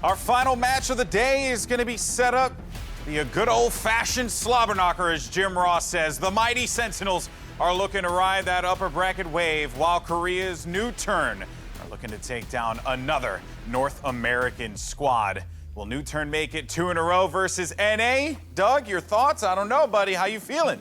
Our final match of the day is going to be set up to be a good old-fashioned slobber knocker, as Jim Ross says. The mighty Sentinels are looking to ride that upper bracket wave, while Korea's NUTURN are looking to take down another North American squad. Will NUTURN make it 2 in a row versus NA? Doug, your thoughts? I don't know, buddy. How you feeling?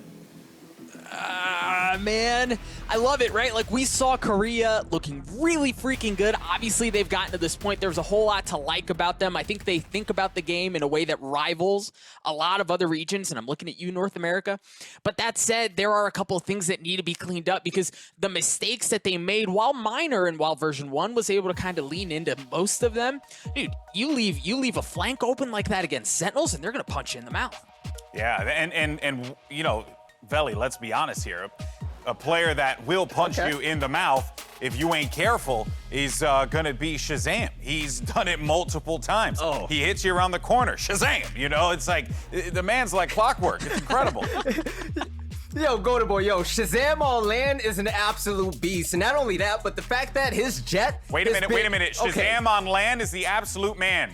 Man, I love it, right? Like, we saw Korea looking really freaking good. Obviously, they've gotten to this point. There's a whole lot to like about them. I think they think about the game in a way that rivals a lot of other regions, and I'm looking at you, North America. But that said, there are a couple of things that need to be cleaned up, because the mistakes that they made, while minor and while version 1 was able to kind of lean into most of them, dude, you leave a flank open like that against Sentinels, and they're going to punch you in the mouth. Yeah, and you know, Veli, let's be honest here. A player that will punch you in the mouth if you ain't careful is gonna be Shazam. He's done it multiple times. Oh. He hits you around the corner, Shazam! You know, it's like, the man's like clockwork. It's incredible. Yo, Golden Boy, Shazam on land is an absolute beast. And not only that, but the fact that his jet. Wait a minute. Shazam on land is the absolute man.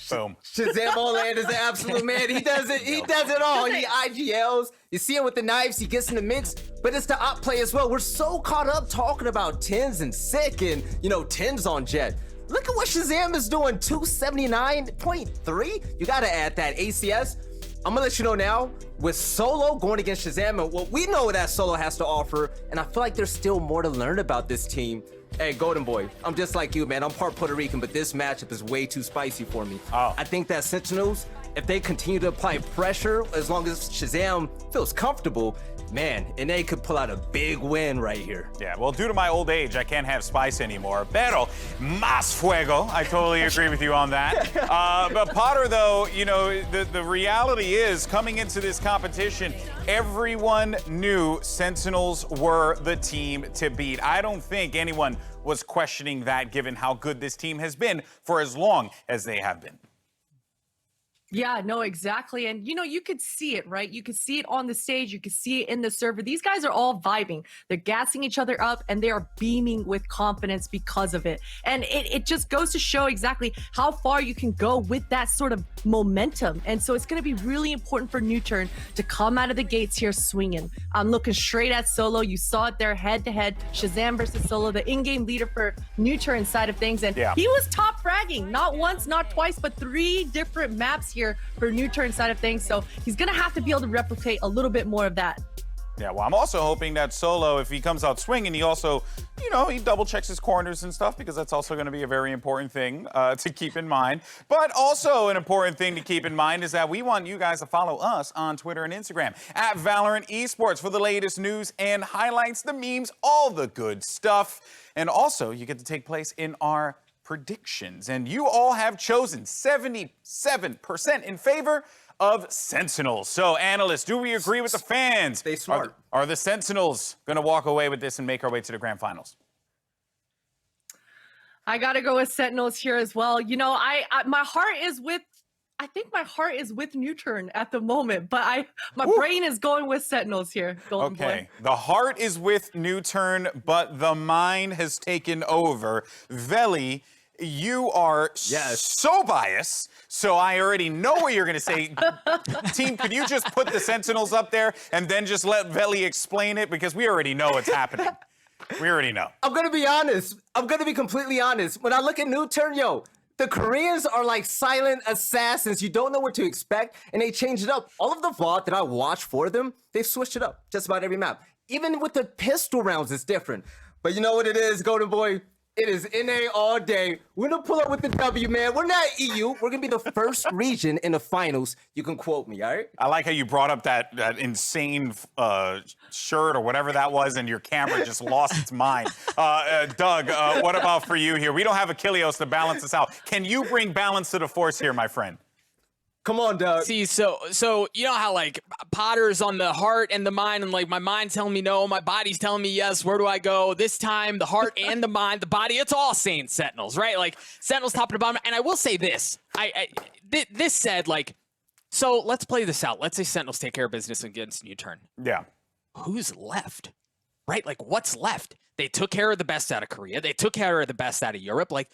Boom. Shazam on land is the absolute man. He does it. He does it all. He IGLs. You see him with the knives. He gets in the mix. But it's the op play as well. We're so caught up talking about tens and sick and, tens on jet. Look at what Shazam is doing. 279.3. You got to add that ACS. I'm going to let you know now, with Solo going against Shazam and what we know that Solo has to offer, and I feel like there's still more to learn about this team. Hey, Golden Boy, I'm just like you, man. I'm part Puerto Rican, but this matchup is way too spicy for me. Oh. I think that Sentinels, if they continue to apply pressure, as long as Shazam feels comfortable, man, and they could pull out a big win right here. Yeah, well, due to my old age, I can't have spice anymore. Pero más fuego. I totally agree with you on that. But Potter, though, the reality is, coming into this competition, everyone knew Sentinels were the team to beat. I don't think anyone was questioning that, given how good this team has been for as long as they have been. Yeah, no, exactly. And, you could see it, right? You could see it on the stage. You could see it in the server. These guys are all vibing. They're gassing each other up, and they are beaming with confidence because of it. And it just goes to show exactly how far you can go with that sort of momentum. And so it's going to be really important for NUTURN to come out of the gates here swinging. I'm looking straight at Solo. You saw it there head-to-head. Shazam versus Solo, the in-game leader for NUTURN side of things. And he was top fragging, not once, not twice, but 3 different maps here for NUTURN side of things. So he's going to have to be able to replicate a little bit more of that. Yeah, well, I'm also hoping that Solo, if he comes out swinging, he also, he double checks his corners and stuff, because that's also going to be a very important thing to keep in mind. But also an important thing to keep in mind is that we want you guys to follow us on Twitter and Instagram at VALORANT Esports for the latest news and highlights, the memes, all the good stuff. And also, you get to take place in our predictions. And you all have chosen 77% in favor of Sentinels. So, analysts, do we agree with the fans? Stay smart. Are the Sentinels going to walk away with this and make our way to the grand finals? I got to go with Sentinels here as well. My heart is with, I think my heart is with NUTURN at the moment, but my brain is going with Sentinels here, Golden Boy. The heart is with NUTURN, but the mind has taken over. Veli, you are so biased, so I already know what you're going to say. Team, could you just put the Sentinels up there and then just let Veli explain it? Because we already know what's happening. We already know. I'm going to be honest. I'm going to be completely honest. When I look at NUTURN, the Koreans are like silent assassins. You don't know what to expect, and they change it up. All of the VOD that I watch for them, they've switched it up just about every map. Even with the pistol rounds, it's different. But you know what it is, Golden Boy? It is NA all day. We're going to pull up with the W, man. We're not EU. We're going to be the first region in the finals. You can quote me, all right? I like how you brought up that insane shirt or whatever that was, and your camera just lost its mind. Doug, what about for you here? We don't have Achilles to balance this out. Can you bring balance to the force here, my friend? Come on, Doug. See, so you know how, like, Potter's on the heart and the mind, and, like, my mind's telling me no, my body's telling me yes, where do I go? This time, the heart and the mind, the body, it's all saying Sentinels, right? Like, Sentinels top to bottom. And I will say this. This said, like, so let's play this out. Let's say Sentinels take care of business against NUTURN. Yeah. Who's left? Right? Like, what's left? They took care of the best out of Korea. They took care of the best out of Europe. Like,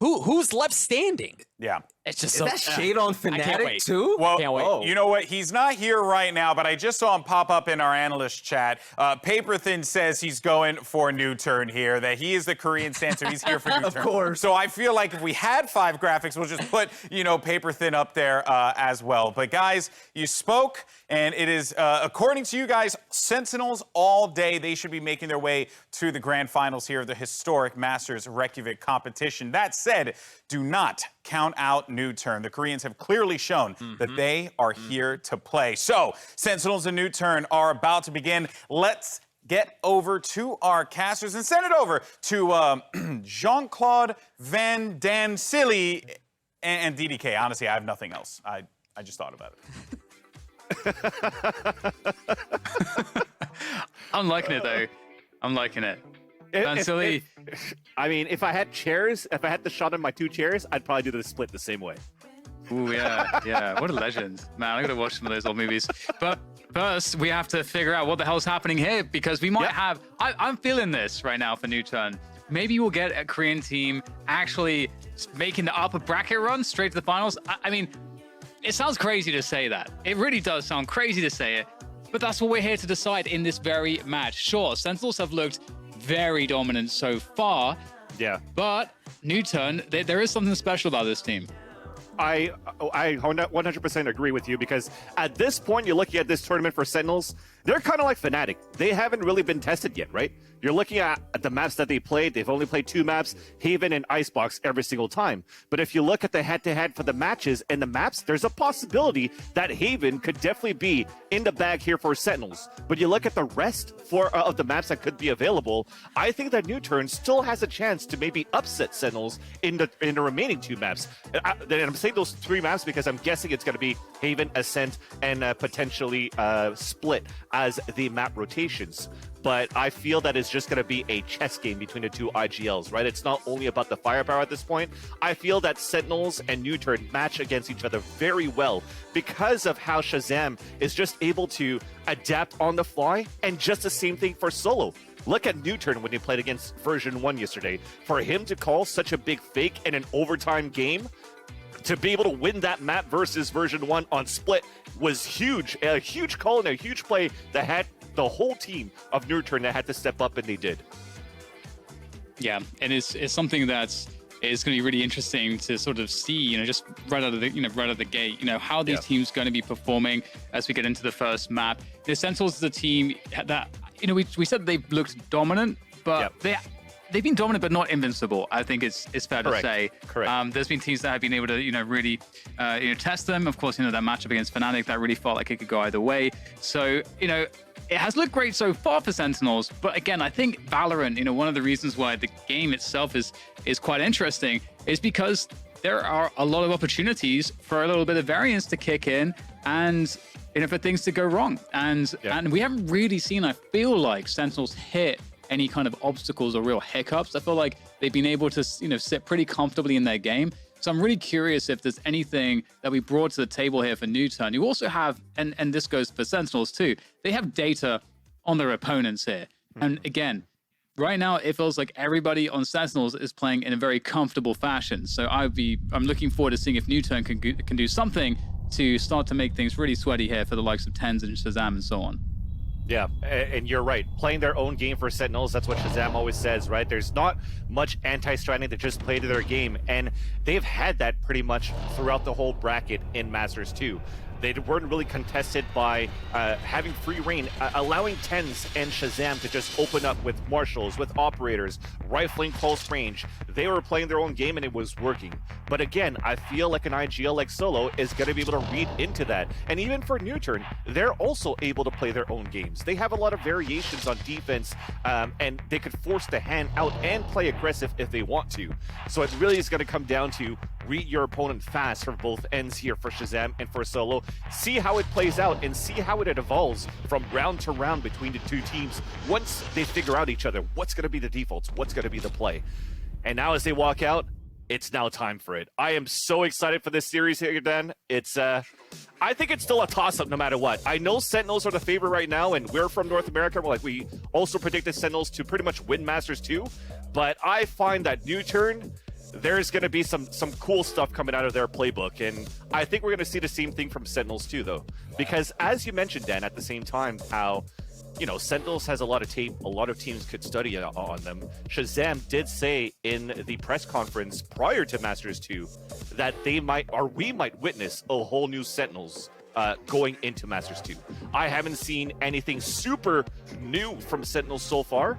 who's left standing? Yeah. It's just Is so that shade on I can't Fnatic wait. too? Well, Can't wait. Oh. you know what? He's not here right now, but I just saw him pop up in our analyst chat. Paperthin says he's going for NUTURN here, that he is the Korean stan, so he's here for NUTURN. Of course. So I feel like if we had 5 graphics, we'll just put, Paperthin up there as well. But guys, you spoke, and it is, according to you guys, Sentinels all day. They should be making their way to the grand finals here of the historic Masters Reykjavik competition. That said, do not count out NUTURN. The Koreans have clearly shown that they are here to play. So, Sentinels and NUTURN are about to begin. Let's get over to our casters and send it over to Jean-Claude Van Dan Silly and DDK. Honestly, I have nothing else. I just thought about it. I'm liking it, though. I'm liking it. Silly. I mean, if I had chairs, if I had the shot on my 2 chairs, I'd probably do the split the same way. Ooh, yeah. What a legend. Man, I gotta watch some of those old movies. But first, we have to figure out what the hell's happening here, because we might have... I'm feeling this right now for NUTURN. Maybe we'll get a Korean team actually making the upper bracket run straight to the finals. I mean, it sounds crazy to say that. It really does sound crazy to say it. But that's what we're here to decide in this very match. Sure, Sentinels have looked very dominant so far. Yeah. But NUTURN, there is something special about this team. I 100% agree with you, because at this point, you're looking at this tournament for Sentinels, they're kind of like Fnatic. They haven't really been tested yet, right? You're looking at the maps that they played. They've only played 2 maps, Haven and Icebox, every single time. But if you look at the head-to-head for the matches and the maps, there's a possibility that Haven could definitely be in the bag here for Sentinels. But you look at the rest of the maps that could be available, I think that NUTURN still has a chance to maybe upset Sentinels in the remaining 2 maps. And I'm saying those 3 maps because I'm guessing it's going to be Haven, Ascent, and potentially Split as the map rotations. But I feel that it's just going to be a chess game between the 2 IGLs, right? It's not only about the firepower at this point. I feel that Sentinels and NUTURN match against each other very well because of how Shazam is just able to adapt on the fly, and just the same thing for Solo. Look at NUTURN when he played against version 1 yesterday. For him to call such a big fake in an overtime game, to be able to win that map versus version 1 on Split was huge. A huge call and a huge play that had the whole team of NUTURN that had to step up, and they did. Yeah, and it's something that's going to be really interesting to sort of see, just right out of the gate, how these teams going to be performing as we get into the first map. The Sentinels is a team that, we said they've looked dominant, but they've been dominant, but not invincible. I think it's fair to say. Correct. There's been teams that have been able to, really, test them. Of course, that matchup against Fnatic, that really felt like it could go either way. So, it has looked great so far for Sentinels. But again, I think Valorant, one of the reasons why the game itself is quite interesting is because there are a lot of opportunities for a little bit of variance to kick in, and for things to go wrong. And we haven't really seen, I feel like, Sentinels hit any kind of obstacles or real hiccups. I feel like they've been able to, sit pretty comfortably in their game. So I'm really curious if there's anything that we brought to the table here for NUTURN. You also have, and this goes for Sentinels too, they have data on their opponents here. And again, right now it feels like everybody on Sentinels is playing in a very comfortable fashion. So I'm looking forward to seeing if NUTURN can do something to start to make things really sweaty here for the likes of Tens and Shazam and so on. Yeah, and you're right. Playing their own game for Sentinels, that's what Shazam always says, right? There's not much anti-stranding to just play to their game, and they've had that pretty much throughout the whole bracket in Masters 2. They weren't really contested by having free reign, allowing Tens and Shazam to just open up with marshals, with operators, rifling close range. They were playing their own game and it was working. But again, I feel like an IGL like Solo is going to be able to read into that. And even for NUTURN, they're also able to play their own games. They have a lot of variations on defense, and they could force the hand out and play aggressive if they want to. So it really is going to come down to read your opponent fast from both ends here for Shazam and for Solo. See how it plays out and see how it evolves from round to round between the 2 teams once they figure out each other. What's going to be the defaults? What's going to be the play? And now as they walk out, it's now time for it. I am so excited for this series here, Dan. It's, I think it's still a toss-up no matter what. I know Sentinels are the favorite right now, and we're from North America. We also predicted Sentinels to pretty much win Masters 2, but I find that NUTURN, there's going to be some cool stuff coming out of their playbook. And I think we're going to see the same thing from Sentinels too, though. Because as you mentioned, Dan, at the same time, how, you know, Sentinels has a lot of tape, a lot of teams could study on them. Shazam did say in the press conference prior to Masters 2 that they might, or we might witness a whole new Sentinels going into Masters 2. I haven't seen anything super new from Sentinels so far.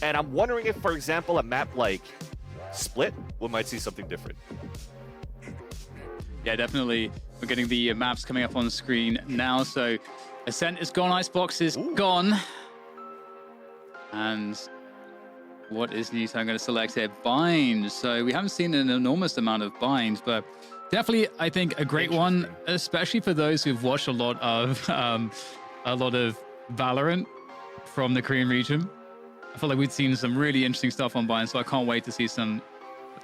And I'm wondering if, for example, a map like Split, we might see something different. Yeah, definitely. We're getting the maps coming up on the screen now. So Ascent is gone, Icebox is gone. And what is new? So I'm going to select here, Bind. So we haven't seen an enormous amount of binds, but definitely, I think, a great one, especially for those who've watched a lot of Valorant from the Korean region. I feel like we've seen some really interesting stuff on Bind, so I can't wait to see some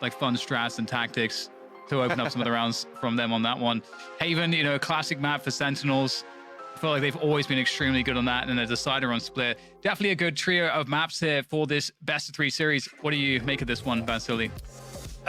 like fun strats and tactics to open up some of the rounds from them on that one. Haven, you know, a classic map for Sentinels. I feel like they've always been extremely good on that, and a decider on Split. Definitely a good trio of maps here for this best of 3 series. What do you make of this one, Vasily?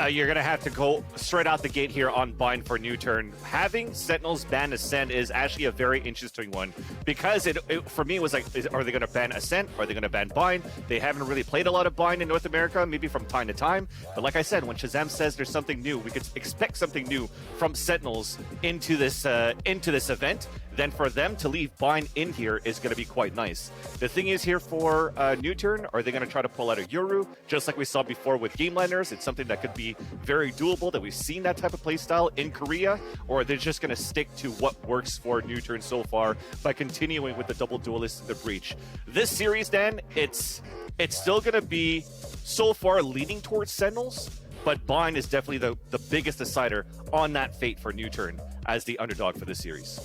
You're going to have to go straight out the gate here on Bind for NUTURN. Having Sentinels ban Ascent is actually a very interesting one, because it for me was like, are they going to ban Ascent? Are they going to ban Bind? They haven't really played a lot of Bind in North America, maybe from time to time. But like I said, when Shazam says there's something new, we could expect something new from Sentinels into this event. Then for them to leave Bind in here is going to be quite nice. The thing is here for NUTURN, are they going to try to pull out a Yoru? Just like we saw before with Game Liners, it's something that could be very doable, that we've seen that type of playstyle in Korea, or are they just going to stick to what works for NUTURN so far by continuing with the double duelists in the breach? This series, Dan, it's still going to be so far leaning towards Sentinels, but Bind is definitely the biggest decider on that fate for NUTURN as the underdog for this series.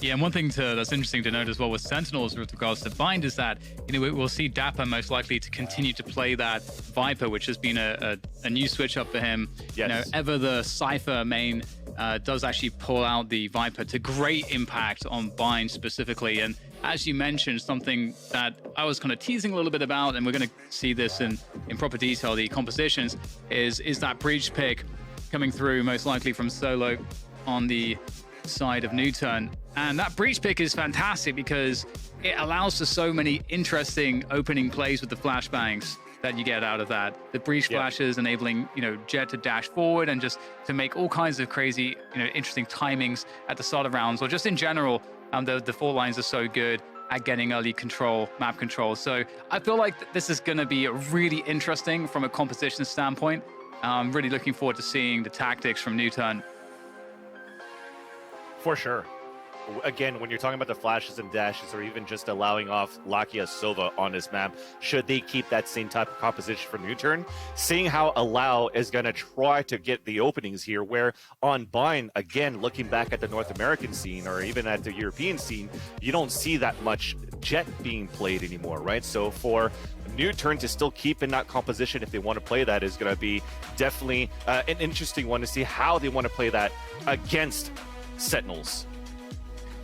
Yeah, and one thing that's interesting to note as well with Sentinels with regards to Bind is that, you know, we'll see Dapper most likely to continue to play that Viper, which has been a new switch up for him. Yes. You know, Ever the Cypher main does actually pull out the Viper to great impact on Bind specifically. And as you mentioned, something that I was kind of teasing a little bit about, and we're going to see this in proper detail, the compositions, is that breach pick coming through most likely from Solo on the side of NUTURN. And that breach pick is fantastic because it allows for so many interesting opening plays with the flashbangs that you get out of that. The breach flashes enabling, you know, Jet to dash forward and just to make all kinds of crazy, you know, interesting timings at the start of rounds, or just in general, the fault lines are so good at getting early control, map control. So I feel like this is going to be really interesting from a composition standpoint. I'm really looking forward to seeing the tactics from NUTURN. For sure. Again, when you're talking about the flashes and dashes, or even just allowing off Lakia Sova on this map, should they keep that same type of composition for NUTURN? Seeing how Allow is going to try to get the openings here, where on Bind, again, looking back at the North American scene, or even at the European scene, you don't see that much Jet being played anymore, right? So for NUTURN to still keep in that composition, if they want to play that, is going to be definitely an interesting one to see how they want to play that against Sentinels.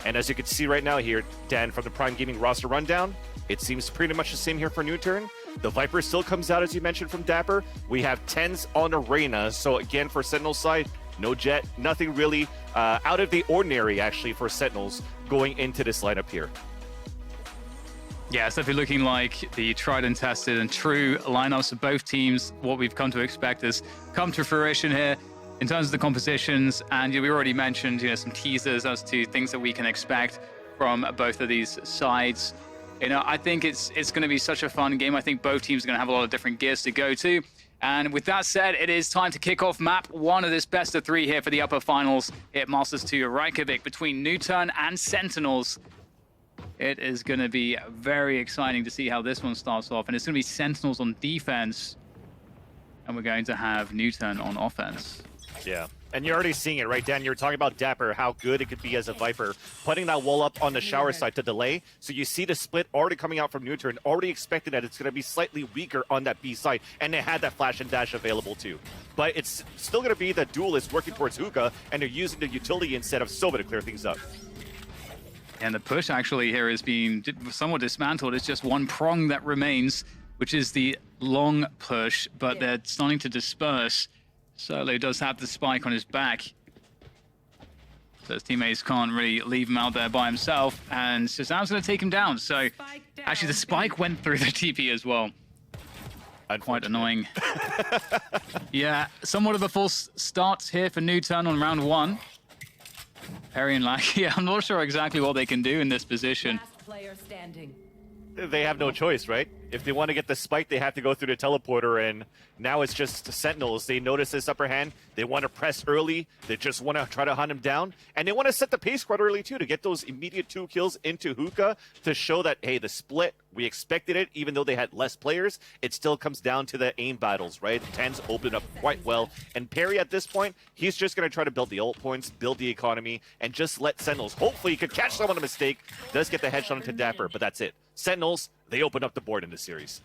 And as you can see right now here, Dan, from the Prime Gaming roster rundown, it seems pretty much the same here for NUTURN. The Viper still comes out, as you mentioned, from Dapper. We have 10s on Arena. So again, for Sentinels side, no Jet, nothing really out of the ordinary, actually, for Sentinels going into this lineup here. Yeah, so if you're looking like the tried and tested and true lineups of both teams, what we've come to expect has come to fruition here. In terms of the compositions, and we already mentioned, you know, some teasers as to things that we can expect from both of these sides. You know, I think it's going to be such a fun game. I think both teams are going to have a lot of different gears to go to. And with that said, it is time to kick off map 1 of this best of 3 here for the upper finals here at Masters 2 Reykjavik between NUTURN and Sentinels. It is going to be very exciting to see how this one starts off. And it's going to be Sentinels on defense, and we're going to have NUTURN on offense. Yeah, and you're already seeing it, right, Dan? You were talking about Dapper, how good it could be as a Viper, putting that wall up on the shower side to delay. So you see the split already coming out from NUTURN, already expecting that it's going to be slightly weaker on that B side, and they had that flash and dash available too. But it's still going to be the duelist working towards Hookah, and they're using the utility instead of Sova to clear things up. And the push actually here is being somewhat dismantled. It's just one prong that remains, which is the long push, but they're starting to disperse. Solo does have the spike on his back. So his teammates can't really leave him out there by himself, and Shazam's going to take him down. So actually the spike went through the TP as well. Quite annoying. Yeah, somewhat of a false start here for NUTURN on round 1. Perry and Lackey, I'm not sure exactly what they can do in this position. Last player standing. They have no choice, right? If they want to get the spike, they have to go through the teleporter, and now it's just Sentinels. They notice this upper hand. They want to press early. They just want to try to hunt him down, and they want to set the pace quite early, too, to get those immediate 2 kills into Hookah to show that, hey, the split, we expected it, even though they had less players. It still comes down to the aim battles, right? Tens open up quite well, and Perry, at this point, he's just going to try to build the ult points, build the economy, and just let Sentinels, hopefully he could catch someone a mistake, does get the headshot into Dapper, but that's it. Sentinels, they open up the board in this series.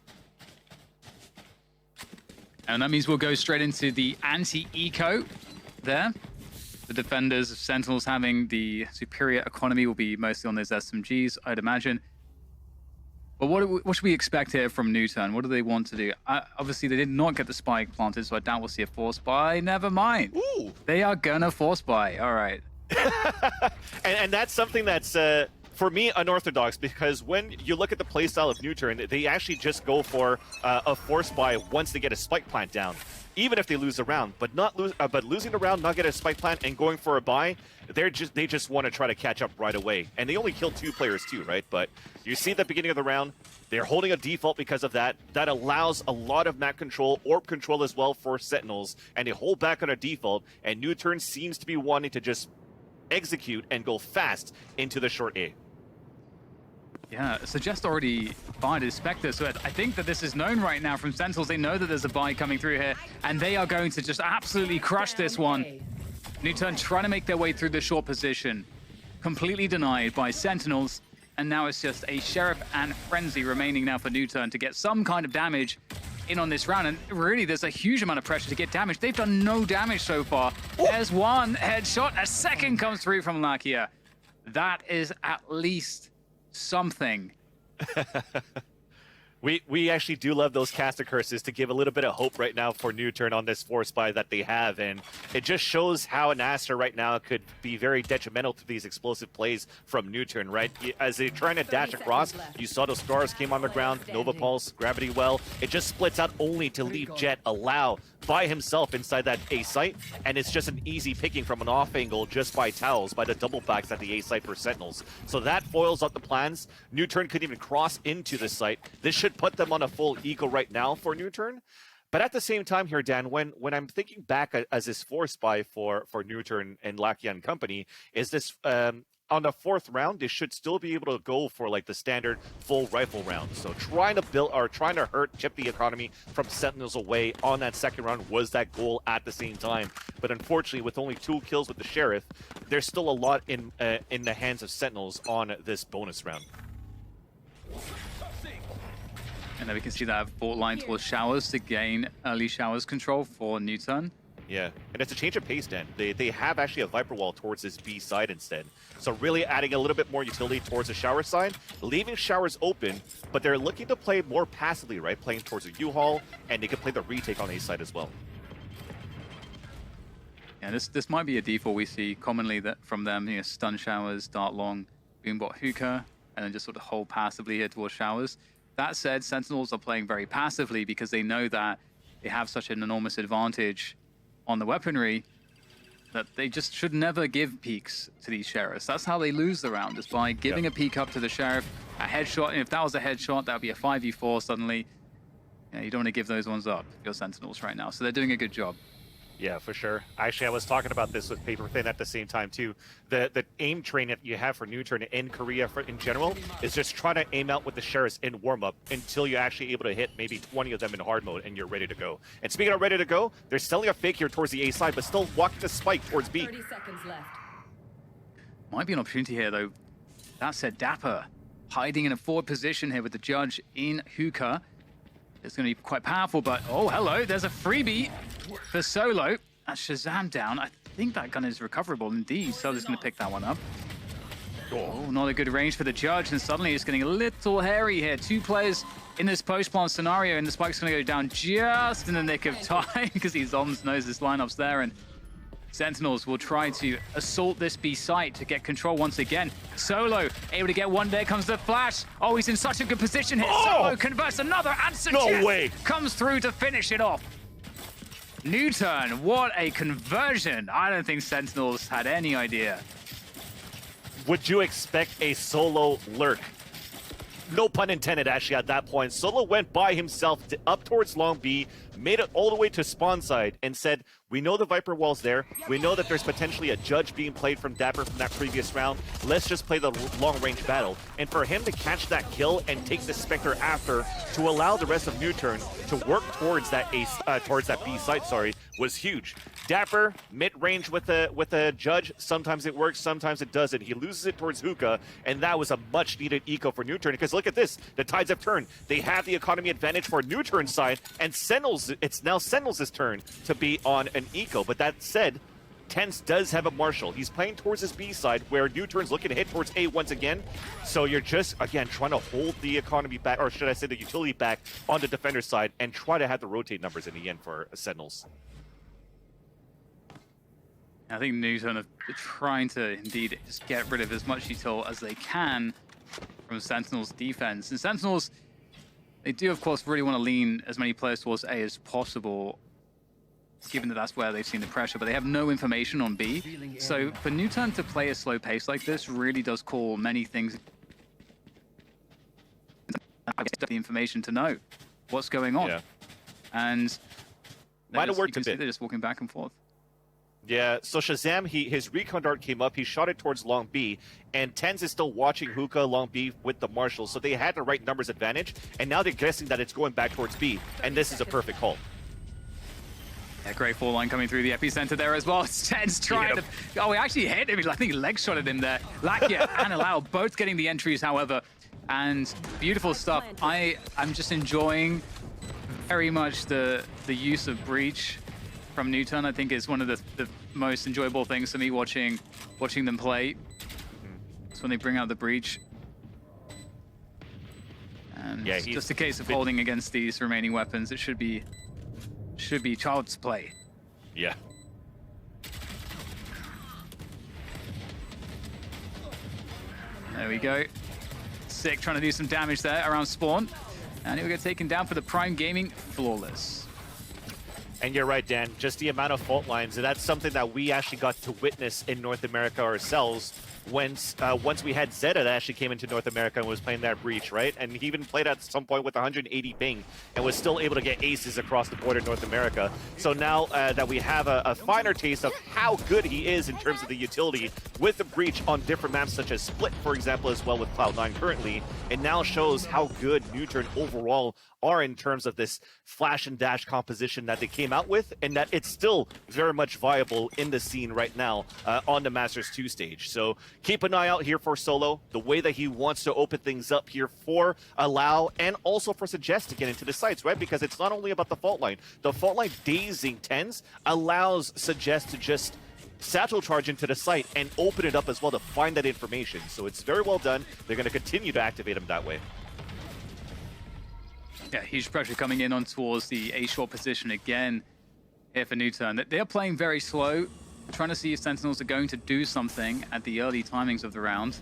And that means we'll go straight into the anti-eco there. The defenders of Sentinels having the superior economy will be mostly on those SMGs, I'd imagine. But what should we expect here from NUTURN? What do they want to do? Obviously, they did not get the spike planted, so I doubt we'll see a force buy. Never mind. Ooh. They are gonna force buy. All right. and that's something that's, for me, unorthodox, because when you look at the playstyle of NUTURN, they actually just go for a force buy once they get a spike plant down, even if they lose a round. But losing a round, not get a spike plant, and going for a buy, they just want to try to catch up right away. And they only killed 2 players too, right? But you see at the beginning of the round, they're holding a default because of that. That allows a lot of map control, orb control as well for Sentinels, and they hold back on a default. And NUTURN seems to be wanting to just execute and go fast into the short A. Yeah, Suggest already fired his Spectre, so I think that this is known right now from Sentinels. They know that there's a buy coming through here, and they are going to just absolutely crush this one. NUTURN trying to make their way through the short position. Completely denied by Sentinels, and now it's just a Sheriff and Frenzy remaining now for NUTURN to get some kind of damage in on this round. And really, there's a huge amount of pressure to get damage. They've done no damage so far. There's one headshot, a second comes through from Lakia. That is at least something. We actually do love those caster curses to give a little bit of hope right now for NUTURN on this force buy that they have, and it just shows how an Aster right now could be very detrimental to these explosive plays from NUTURN, right? As they're trying to dash across, you saw those stars came on the ground, Nova Pulse, Gravity Well. It just splits out only to leave Jet allow by himself inside that A site, and it's just an easy picking from an off angle just by towels, by the double backs at the A site for Sentinels. So that foils up the plans. NUTURN couldn't even cross into the site. This should put them on a full eco right now for NUTURN. But at the same time here, Dan, when I'm thinking back as this force buy for NUTURN and Lakia and company, is this on the 4th round, they should still be able to go for like the standard full rifle round. So trying to chip the economy from Sentinels away on that 2nd round was that goal at the same time. But unfortunately, with only 2 kills with the Sheriff, there's still a lot in the hands of Sentinels on this bonus round. And then we can see that Fort line towards Showers to gain early Showers control for NUTURN. Yeah, and it's a change of pace, Dan. They have actually a Viper Wall towards this B side instead. So really adding a little bit more utility towards the Shower side, leaving Showers open, but they're looking to play more passively, right? Playing towards the U-Haul, and they can play the retake on A side as well. Yeah, this might be a default we see commonly that from them, you know, stun Showers, dart long, boombot hookah, and then just sort of hold passively here towards Showers. That said, Sentinels are playing very passively because they know that they have such an enormous advantage on the weaponry that they just should never give peeks to these Sheriffs. That's how they lose the round, is by giving a peek up to the Sheriff, a headshot, and if that was a headshot, that would be a 5v4 suddenly. You don't want to give those ones up, your Sentinels right now, so they're doing a good job. Yeah, for sure. Actually, I was talking about this with Paper Thin at the same time, too. The aim train that you have for NUTURN in Korea in general is just trying to aim out with the Sheriffs in warm-up until you're actually able to hit maybe 20 of them in hard mode and you're ready to go. And speaking of ready to go, they're selling a fake here towards the A side, but still walking the spike towards B. 30 seconds left. Might be an opportunity here, though. That said, Dapper hiding in a forward position here with the Judge in Hookah. It's going to be quite powerful, but oh, hello, there's a freebie for Solo. That's Shazam down. I think that gun is recoverable indeed. Solo's going to pick that one up. Oh, not a good range for the Judge, and suddenly it's getting a little hairy here. 2 players in this post-plant scenario, and the spike's going to go down just in the nick of time because he Zoms knows this lineup's there, and Sentinels will try to assault this B site to get control once again. Solo able to get one. There comes the flash. Oh, he's in such a good position here. Solo converts another, and CEST comes through to finish it off. NUTURN, what a conversion. I don't think Sentinels had any idea. Would you expect a solo lurk? No pun intended, actually, at that point. Solo went by himself up towards Long B, made it all the way to spawn side, and said, we know the Viper wall's there. We know that there's potentially a judge being played from Dapper from that previous round. Let's just play the long-range battle. And for him to catch that kill and take the Spectre after, to allow the rest of NUTURN to work towards that B site, was huge. Dapper, mid-range with a judge. Sometimes it works, sometimes it doesn't. He loses it towards Hookah, and that was a much-needed eco for NUTURN. Because look at this, the tides have turned. They have the economy advantage for NUTURN's side, and Sentinels, it's now Sentinels' turn to be on an eco. But that said, TenZ does have a Marshal. He's playing towards his B side, where NUTURN's looking to hit towards A once again. So you're just, again, trying to hold the economy back, or should I say the utility back on the defender side, and try to have the rotate numbers in the end for Sentinels. I think NUTURN are trying to indeed just get rid of as much util as they can from Sentinels' defense. And Sentinels, they do, of course, really want to lean as many players towards A as possible, given that that's where they've seen the pressure, but they have no information on B. So for NUTURN to play a slow pace like this really does call many things. The information to know what's going on. Yeah. And Might have worked a bit. They're just walking back and forth. Yeah, so Shazam, his recon dart came up, he shot it towards Long B, and TenZ is still watching Hookah Long B with the Marshal, so they had the right numbers advantage, and now they're guessing that it's going back towards B, and this is a perfect call. Yeah, great fall line coming through the epicenter there as well. TenZ trying to... Oh, he actually hit him. I think he leg shotted him there. Lakia and Allow both getting the entries, however, and beautiful stuff. I'm just enjoying very much the use of Breach from NUTURN. I think is one of the most enjoyable things for me watching them play. It's when they bring out the Breach. And yeah, it's just a case of holding against these remaining weapons. It should be child's play. Yeah. There we go. Sick, trying to do some damage there around spawn. And he'll get taken down for the Prime Gaming flawless. And you're right, Dan. Just the amount of fault lines, and that's something that we actually got to witness in North America ourselves once we had Zeta that actually came into North America and was playing that Breach, right? And he even played at some point with 180 ping and was still able to get aces across the board in North America. So now that we have a finer taste of how good he is in terms of the utility with the Breach on different maps such as Split, for example, as well with Cloud9 currently, it now shows how good NUTURN overall are in terms of this flash and dash composition that they came out with, and that it's still very much viable in the scene right now on the Masters 2 stage. So keep an eye out here for Solo, the way that he wants to open things up here for Allow and also for CEST to get into the sites, right? Because it's not only about the fault line. The fault line dazing TenZ allows CEST to just satchel charge into the site and open it up as well to find that information. So it's very well done. They're going to continue to activate him that way. Yeah, huge pressure coming in on towards the A short position again here for NUTURN. They're playing very slow, trying to see if Sentinels are going to do something at the early timings of the round.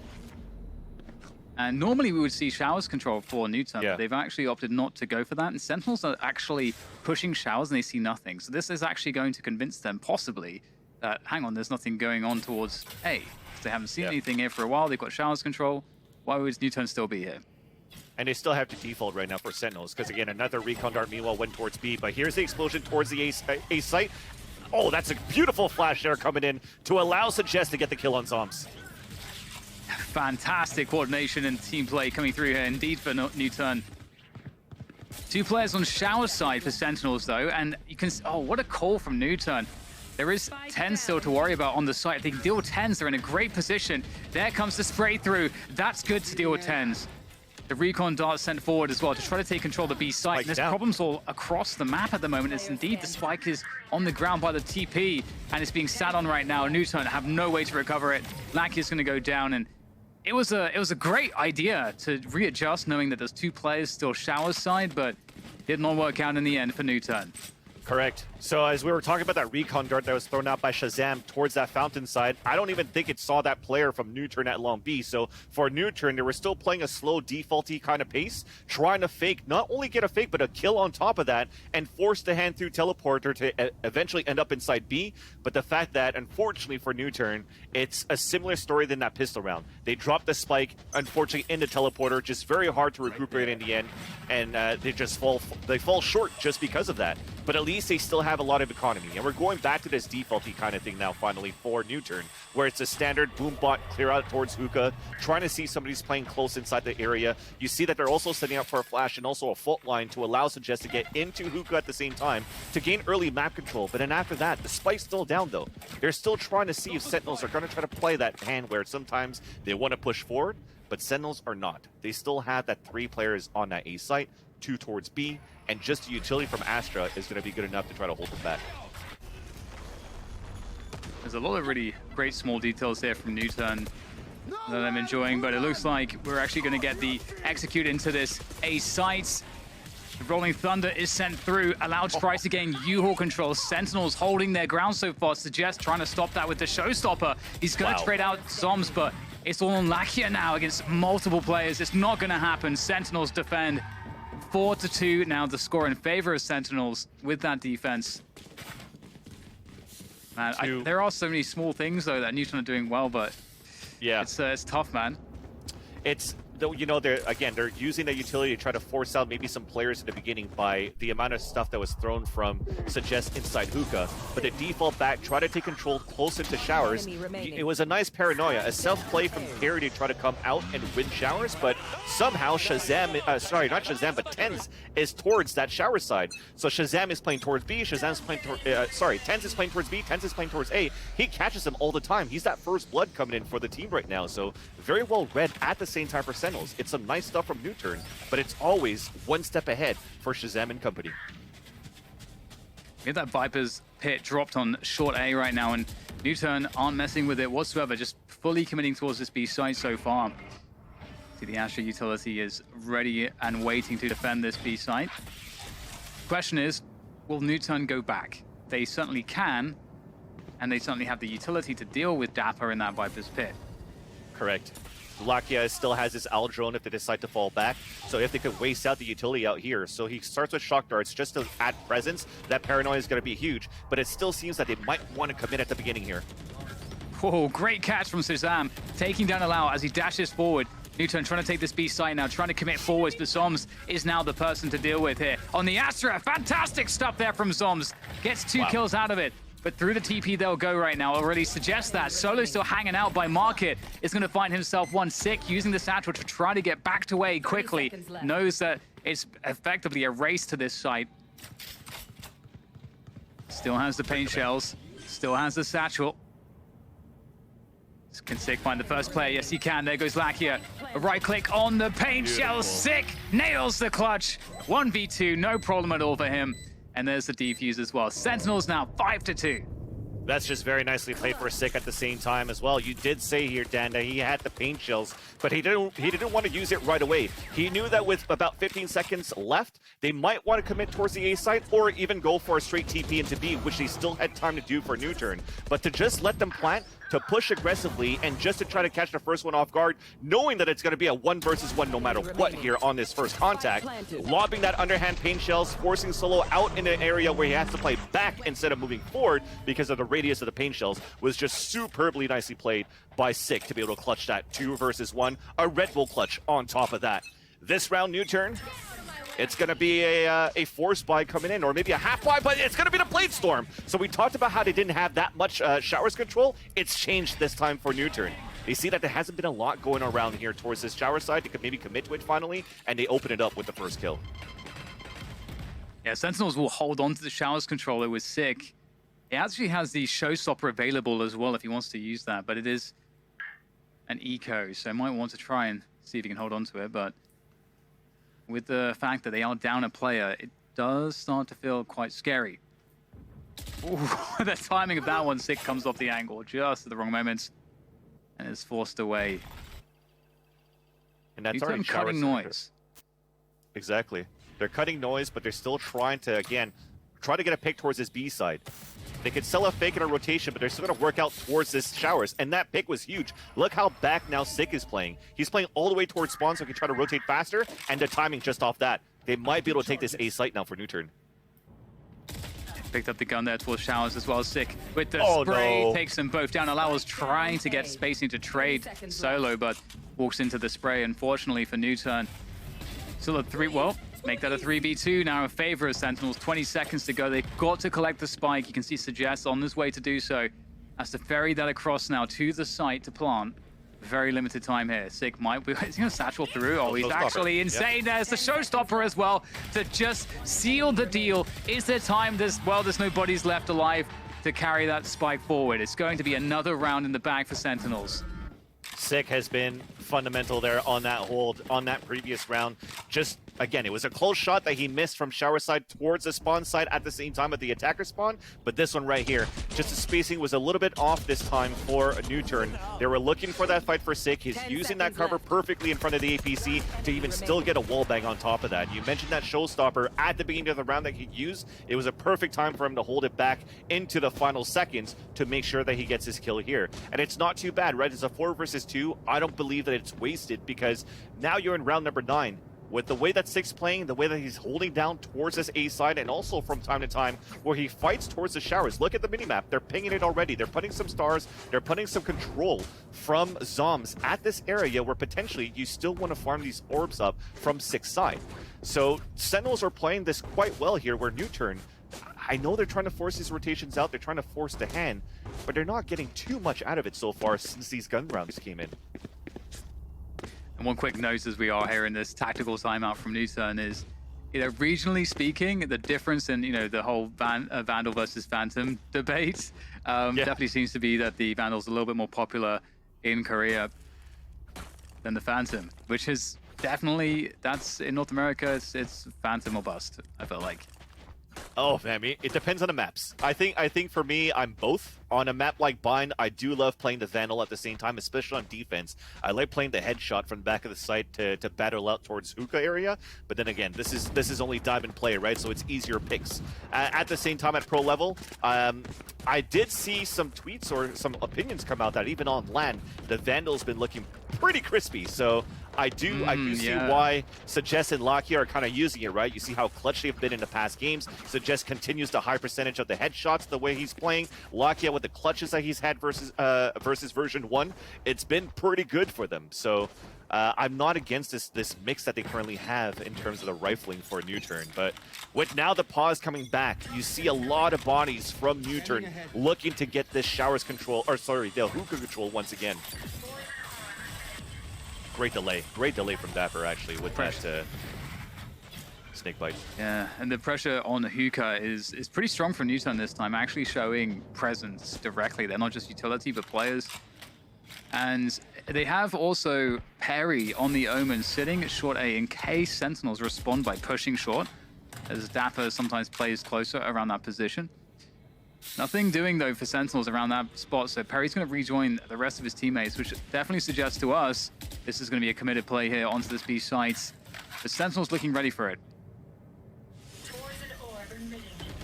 And normally we would see Showers control for NUTURN, but they've actually opted not to go for that. And Sentinels are actually pushing Showers and they see nothing. So this is actually going to convince them possibly that, hang on, there's nothing going on towards A. Because they haven't seen anything here for a while. They've got Showers control. Why would NUTURN still be here? And they still have to default right now for Sentinels, because again, another recon dart meanwhile went towards B, but here's the explosion towards the A site. Oh, that's a beautiful flash there coming in to allow CEST to get the kill on Zoms. Fantastic coordination and team play coming through here indeed for NUTURN. Two players on Shower's side for Sentinels though, and you can, oh, what a call from NUTURN. There is TenZ still to worry about on the site. If they can deal with TenZ, they're in a great position. There comes the spray through. That's good to deal with TenZ. The recon dart sent forward as well to try to take control of the B site. And there's problems all across the map at the moment. It's indeed the spike is on the ground by the TP and it's being sat on right now. NUTURN have no way to recover it. Lakia is going to go down, and it was a great idea to readjust, knowing that there's 2 players still shower side, but did not work out in the end for NUTURN. Correct. So as we were talking about that recon dart that was thrown out by Shazam towards that fountain side, I don't even think it saw that player from NUTURN at long B. So for NUTURN, they were still playing a slow, defaulty kind of pace, trying to fake, not only get a fake, but a kill on top of that, and force the hand through teleporter to eventually end up inside B. But the fact that, unfortunately for NUTURN, it's a similar story than that pistol round. They dropped the spike, unfortunately, in the teleporter, just very hard to recuperate in the end, and they fall short just because of that. But at least they still have a lot of economy. And we're going back to this defaulty kind of thing now, finally, for NUTURN, where it's a standard boom bot clear out towards hookah, trying to see somebody's playing close inside the area. You see that they're also setting up for a flash and also a fault line to allow Suggest to get into hookah at the same time to gain early map control. But then after that, the spike's still down, though. They're still trying to see if Sentinels are going to try to play that hand where sometimes they want to push forward, but Sentinels are not. They still have that 3 players on that A site, 2 towards B, and just the utility from Astra is going to be good enough to try to hold them back. There's a lot of really great small details there from NUTURN that I'm enjoying, but it looks like we're actually going to get the execute into this A site. The Rolling Thunder is sent through, allowed to try to gain U-Haul control. Sentinels holding their ground so far. Suggest trying to stop that with the Showstopper. He's going to trade out Zoms, but it's all on Lakia now against multiple players. It's not going to happen. Sentinels defend 4-2 now, the score in favor of Sentinels with that defense. Man, there are so many small things though that NUTURN are doing well, but yeah, it's tough, man. It's, you know, they're using the utility to try to force out maybe some players in the beginning by the amount of stuff that was thrown from Suggest inside hookah. But the default back, try to take control close into showers. It was a nice paranoia, a self-play from Carry to try to come out and win showers, but somehow Shazam, sorry, not Shazam, but Tens is towards that shower side. So Shazam is playing towards B, Shazam's playing towards, Tens is playing towards B, Tens is playing towards A. He catches him all the time. He's that first blood coming in for the team right now. So very well read at the same time for Sentinels. It's some nice stuff from NUTURN, but it's always one step ahead for Shazam and company. We have that Viper's pit dropped on short A right now, and NUTURN aren't messing with it whatsoever, just fully committing towards this B site so far. See, the Astra utility is ready and waiting to defend this B site. Question is, will NUTURN go back? They certainly can, and they certainly have the utility to deal with Dapper in that Viper's pit. Correct. Lakia still has his Owl drone if they decide to fall back. So if they could waste out the utility out here. So he starts with shock darts just to add presence. That paranoia is going to be huge, but it still seems that they might want to commit at the beginning here. Whoa, great catch from Shazam, taking down Allow as he dashes forward. NUTURN trying to take this B site now, trying to commit forwards, but Zoms is now the person to deal with here. On the Astra, fantastic stuff there from Zoms. Gets 2 kills out of it. But through the TP they'll go right now. Already suggests that. Solo still hanging out by Market. Is going to find himself one sick, using the satchel to try to get back to A quickly. Knows that it's effectively a race to this site. Still has the paint shells. Still has the satchel. Can Sick find the first player? Yes, he can. There goes Lakia. A right click on the paint shells. Sick nails the clutch. 1v2, no problem at all for him. And there's the defuse as well. Sentinels now 5-2. That's just very nicely played for Sick at the same time as well. You did say here, Dan, that he had the paint shells, but he didn't want to use it right away. He knew that with about 15 seconds left, they might want to commit towards the A site or even go for a straight TP into B, which they still had time to do for NUTURN. But to just let them plant, to push aggressively, and just to try to catch the first one off guard, knowing that it's going to be a 1 versus 1 no matter what here on this first contact, lobbing that underhand paint shells, forcing Solo out in an area where he has to play back instead of moving forward because of the radius of the paint shells, was just superbly nicely played by Sick to be able to clutch that 2 versus 1, a Red Bull clutch on top of that. This round, NUTURN, it's going to be a force buy coming in, or maybe a half buy, but it's going to be the Blade Storm. So we talked about how they didn't have that much showers control. It's changed this time for NUTURN. They see that there hasn't been a lot going around here towards this shower side. They could maybe commit to it finally, and they open it up with the first kill. Yeah, Sentinels will hold on to the showers controller with Sick. He actually has the Showstopper available as well if he wants to use that, but it is an eco, so I might want to try and see if he can hold on to it, but with the fact that they are down a player, it does start to feel quite scary. Ooh, the timing of that one, Sick comes off the angle just at the wrong moment and is forced away. And that's NUTURN already cutting Shower noise. Exactly. They're cutting noise, but they're still trying to, again, try to get a pick towards this B side. They could sell a fake in a rotation, but they're still going to work out towards this Showers. And that pick was huge. Look how back now Sick is playing. He's playing all the way towards spawn so he can try to rotate faster, and the timing just off that. They might be able to take this A site now for NUTURN. Picked up the gun there towards Showers as well. Sick with the Oh, spray, no. takes them both down. Allows trying to get spacing to trade solo, but walks into the spray. Unfortunately for NUTURN, still a 3. Well, make that a 3v2 now in favor of Sentinels. 20 seconds to go. They've got to collect the spike. You can see Suggest on his way to do so. Has to ferry that across now to the site to plant. Very limited time here. Sick might be, he's going to satchel through. Oh, he's actually insane. There's the showstopper as well to just seal the deal. Is there time? There's no bodies left alive to carry that spike forward. It's going to be another round in the bag for Sentinels. Sick has been fundamental there on that hold, on that previous round. Just, again, it was a close shot that he missed from Shower side towards the spawn side at the same time at the attacker spawn, but this one right here, just the spacing was a little bit off this time for a NUTURN. They were looking for that fight for Sick. He's using that cover perfectly in front of the APC to even still get a wall bang on top of that. You mentioned that showstopper at the beginning of the round that he used. It was a perfect time for him to hold it back into the final seconds to make sure that he gets his kill here. And it's not too bad, right? It's a 4 versus 2. I don't believe that it's wasted because now you're in round number 9. With the way that Sick's playing, the way that he's holding down towards this A side, and also from time to time where he fights towards the Showers. Look at the minimap. They're pinging it already. They're putting some stars. They're putting some control from Zoms at this area where potentially you still want to farm these orbs up from Sick's side. So Sentinels are playing this quite well here where NUTURN, I know they're trying to force these rotations out. They're trying to force the hand, but they're not getting too much out of it so far since these gun rounds came in. And one quick note as we are here in this tactical timeout from NUTURN is, regionally speaking, the difference in, the whole Vandal versus Phantom debate definitely seems to be that the Vandal's a little bit more popular in Korea than the Phantom, which is definitely, that's in North America, it's Phantom or bust, I feel like. Oh, man, it depends on the maps. I think for me, I'm both. On a map like Bind, I do love playing the Vandal at the same time, especially on defense. I like playing the headshot from the back of the site to battle out towards hookah area. But then again, this is only diamond play, right? So it's easier picks. At the same time, at pro level, I did see some tweets or some opinions come out that even on LAN, the Vandal's been looking pretty crispy. So I do see why Suggest and Lakia are kind of using it, right? You see how clutch they've been in the past games. Suggest continues the high percentage of the headshots the way he's playing. Lakia with the clutches that he's had versus version 1, it's been pretty good for them. So I'm not against this mix that they currently have in terms of the rifling for NUTURN, but with now the pause coming back, you see a lot of bodies from NUTURN looking to get this Showers control, or sorry, the hookah control once again. Great delay from Dapper actually with that snake bite. Yeah, and the pressure on the hookah is pretty strong from NUTURN this time, actually showing presence directly. They're not just utility, but players. And they have also Perry on the Omen sitting at short A in case Sentinels respond by pushing short, as Dapper sometimes plays closer around that position. Nothing doing, though, for Sentinels around that spot, so Perry's going to rejoin the rest of his teammates, which definitely suggests to us this is going to be a committed play here onto this B site. The Sentinels looking ready for it.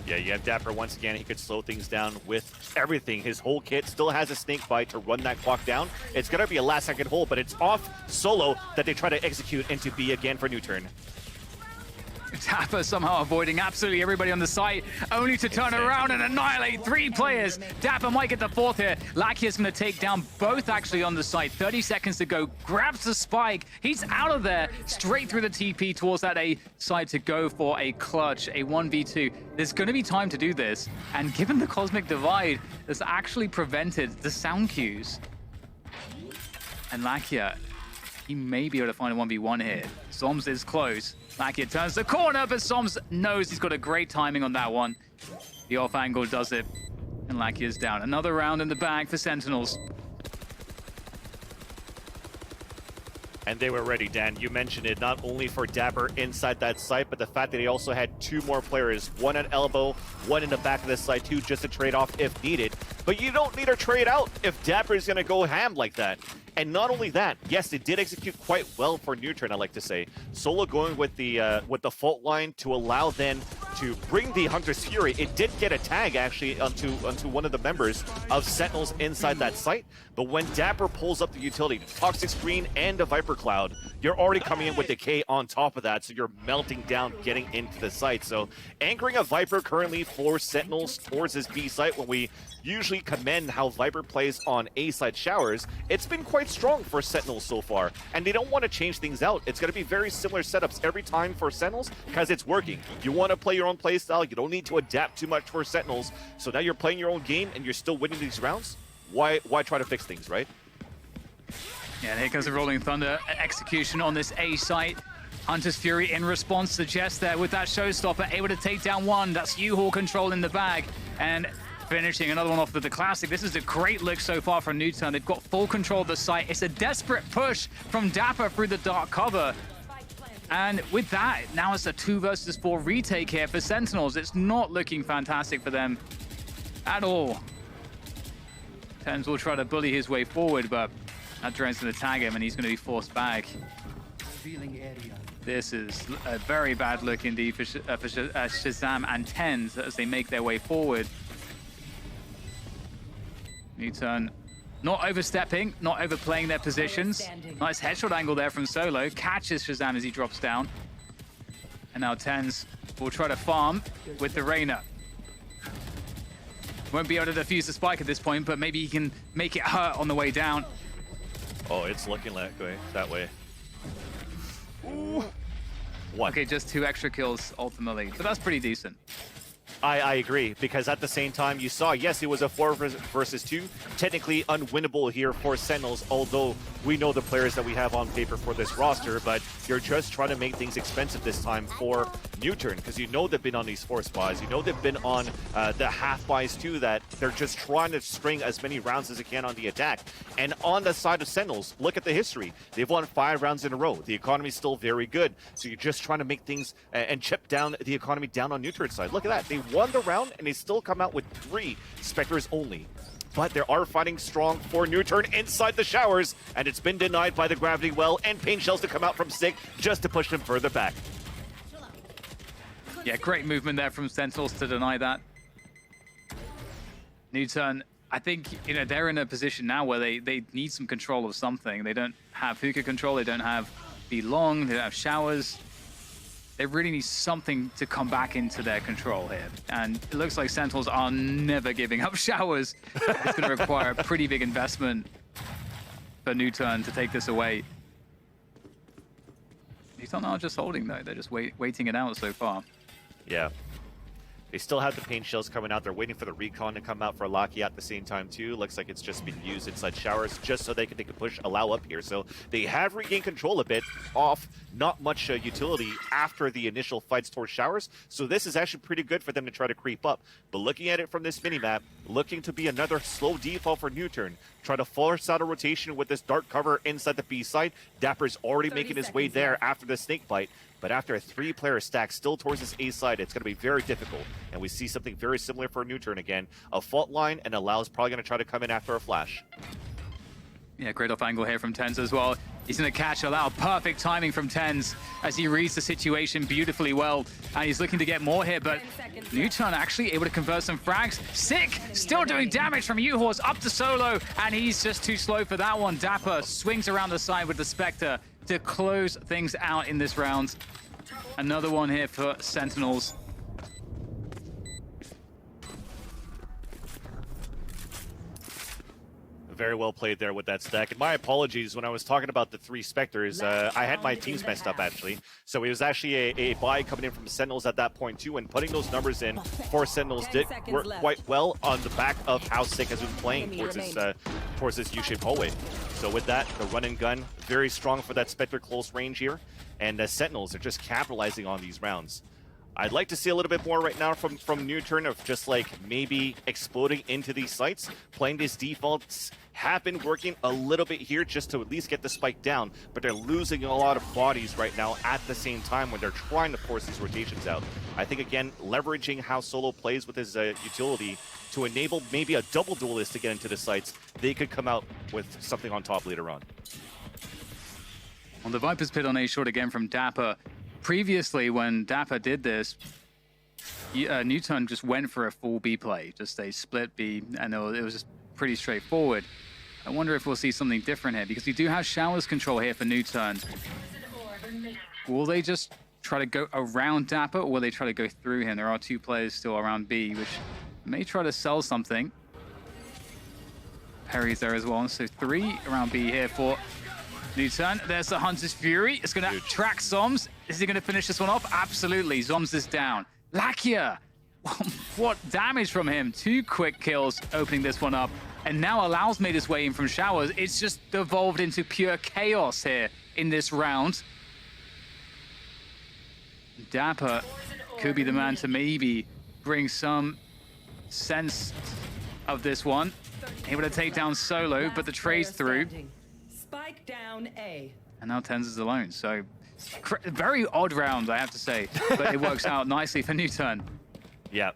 Yeah, you have Dapper once again. He could slow things down with everything. His whole kit still has a snake bite to run that clock down. It's going to be a last-second hold, but it's off solo that they try to execute into B again for NUTURN. Dapper somehow avoiding absolutely everybody on the site, only to turn around and annihilate 3 players. Dapper might get the 4th here. Lakia's going to take down both actually on the site. 30 seconds to go. Grabs the spike. He's out of there. Straight through the TP towards that A side to go for a clutch, a 1v2. There's going to be time to do this. And given the Cosmic Divide, that's actually prevented the sound cues. And Lakia, he may be able to find a 1v1 here. Soms is close. Lakia turns the corner, but Soms knows he's got a great timing on that one. The off angle does it, and Lakia's down. Another round in the bag for Sentinels. And they were ready, Dan. You mentioned it, not only for Dapper inside that site, but the fact that he also had 2 more players, one at elbow, one in the back of the site too, just to trade off if needed. But you don't need to trade out if Dapper is going to go ham like that. And not only that, yes, they did execute quite well for NUTURN, I like to say. Solo going with the fault line to allow then to bring the Hunter's Fury. It did get a tag actually onto one of the members of Sentinels inside that site. But when Dapper pulls up the utility, Toxic Screen and a Viper Cloud, you're already coming in with Decay on top of that, so you're melting down, getting into the site. So anchoring a Viper currently for Sentinels towards this B site, when we usually commend how Viper plays on A side showers, it's been quite strong for Sentinels so far, and they don't want to change things out. It's going to be very similar setups every time for Sentinels because it's working. You want to play your own play style, you don't need to adapt too much for Sentinels, so now you're playing your own game and you're still winning these rounds. Why try to fix things, right? Yeah, and here comes the Rolling Thunder execution on this A site. Hunter's Fury in response to Jess there with that showstopper, able to take down one. That's U-Haul control in the bag, and finishing another one off with the classic. This is a great look so far from NUTURN. They've got full control of the site. It's a desperate push from Dapper through the dark cover. And with that, now it's a 2 versus 4 retake here for Sentinels. It's not looking fantastic for them at all. TenZ will try to bully his way forward, but that drone's going to tag him and he's going to be forced back. This is a very bad look indeed for Shazam and TenZ as they make their way forward. NUTURN not overstepping, not overplaying their positions. Nice headshot angle there from Solo. Catches Shazam as he drops down. And now TenZ will try to farm with the Reyna. Won't be able to defuse the spike at this point, but maybe he can make it hurt on the way down. Oh, it's looking that way. Ooh. One. Okay, just 2 extra kills ultimately, but that's pretty decent. I agree, because at the same time you saw, yes, it was a 4 versus 2, technically unwinnable here for Sentinels, although we know the players that we have on paper for this roster, but you're just trying to make things expensive this time for NUTURN, because you know they've been on these force buys, you know they've been on the half buys too, that they're just trying to string as many rounds as they can on the attack. And on the side of Sentinels, look at the history. They've won 5 rounds in a row. The economy's still very good, so you're just trying to make things and chip down the economy down on NUTURN's side. Look at that. They won the round and they still come out with 3 Spectres only. But they are fighting strong for NUTURN inside the showers, and it's been denied by the Gravity Well and Pain Shells to come out from Stick just to push them further back. Yeah, great movement there from Sentinels to deny that. NUTURN, I think, you know, they're in a position now where they need some control of something. They don't have hookah control, they don't have the long, they don't have showers. They really need something to come back into their control here. And it looks like Sentinels are never giving up showers. It's going to require a pretty big investment for NUTURN to take this away. NUTURN are just holding though. They're just waiting it out so far. Yeah. They still have the Pain Shells coming out. They're waiting for the Recon to come out for Laki at the same time too. Looks like it's just been used inside showers just so they can take a push, allow up here. So they have regained control a bit off not much utility after the initial fights towards showers. So this is actually pretty good for them to try to creep up. But looking at it from this minimap, looking to be another slow default for NUTURN. Try to force out a rotation with this dark cover inside the B site. Dapper's already making his way there after the snake bite. But after a 3-player stack still towards this A side, it's going to be very difficult. And we see something very similar for NUTURN again. A fault line, and Alau's probably going to try to come in after a flash. Yeah, great off angle here from TenZ as well. He's going to catch Alau. Perfect timing from TenZ as he reads the situation beautifully well. And he's looking to get more here, but NUTURN actually able to convert some frags. Sick! Still doing damage from U-Horse up to Solo, and he's just too slow for that one. Dapper swings around the side with the Spectre to close things out in this round. Another one here for Sentinels. Very well played there with that stack. And my apologies, when I was talking about the 3 Spectres, I had my teams messed up, actually. So it was actually a buy coming in from Sentinels at that point, too, and putting those numbers in for Sentinels did work quite well on the back of how Sick has been playing towards this U-shaped hallway. So with that, the run and gun, very strong for that Spectre close range here, and the Sentinels are just capitalizing on these rounds. I'd like to see a little bit more right now from NUTURN of just like maybe exploding into these sites. Playing these defaults have been working a little bit here just to at least get the spike down, but they're losing a lot of bodies right now at the same time when they're trying to force these rotations out. I think, again, leveraging how Solo plays with his utility to enable maybe a double duelist to get into the sites, they could come out with something on top later on. On the Viper's Pit on A short again from Dapper. Previously, when Dapper did this, NUTURN just went for a full B play, just a split B, and it was just pretty straightforward. I wonder if we'll see something different here, because we do have Showers control here for NUTURN. Will they just try to go around Dapper, or will they try to go through him? There are 2 players still around B, which may try to sell something. Perry's there as well, so 3 around B here for NUTURN. There's the Hunter's Fury. It's going to track Zoms. Is he going to finish this one off? Absolutely. Zoms is down. Lakia, what damage from him. 2 quick kills opening this one up. And now Allows made his way in from Showers. It's just devolved into pure chaos here in this round. Dapper could be the man to maybe bring some sense of this one. Able to take down Solo, but the trade's through. Spike down A. And now TenZ is alone, so very odd round, I have to say, but it works out nicely for NUTURN. Yeah.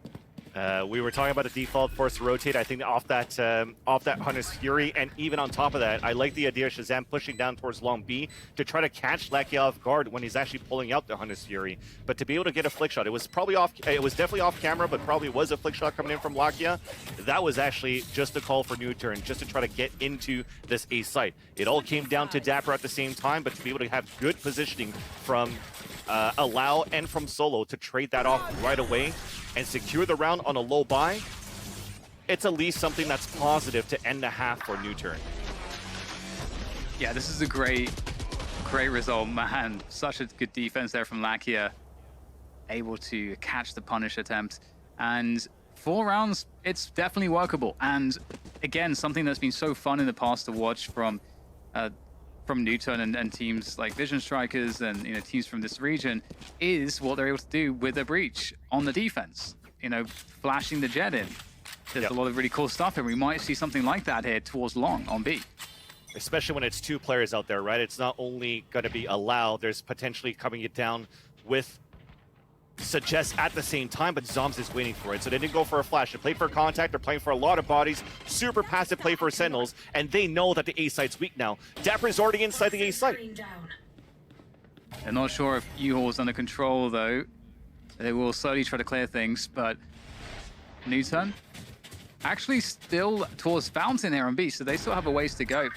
We were talking about the default force rotate. I think off that Hunter's Fury, and even on top of that, I like the idea of Shazam pushing down towards long B to try to catch Lakia off guard when he's actually pulling out the Hunter's Fury. But to be able to get a flick shot, it was definitely off camera, but probably was a flick shot coming in from Lakia. That was actually just a call for NUTURN, just to try to get into this A site. It all came down to Dapper at the same time, but to be able to have good positioning from Allow and from Solo to trade that off right away and secure the round on a low buy, it's at least something that's positive to end the half for NUTURN. Yeah, this is a great result, man. Such a good defense there from Lakia. Able to catch the punish attempt. And 4 rounds, it's definitely workable. And again, something that's been so fun in the past to watch from NUTURN and teams like Vision Strikers and teams from this region is what they're able to do with a breach on the defense. Flashing the jet in. There's a lot of really cool stuff, and we might see something like that here towards long on B. Especially when it's 2 players out there, right? It's not only going to be Allow, there's potentially coming it down with Suggest at the same time, but Zoms is waiting for it. So they didn't go for a flash. They played for a contact. They're playing for a lot of bodies. Super passive play for Sentinels, and they know that the A site's weak now. Dapper's already inside the A site. They're not sure if U-Haul's under control, though. They will slowly try to clear things, but NUTURN actually still towards Fountain here on B, so they still have a ways to go.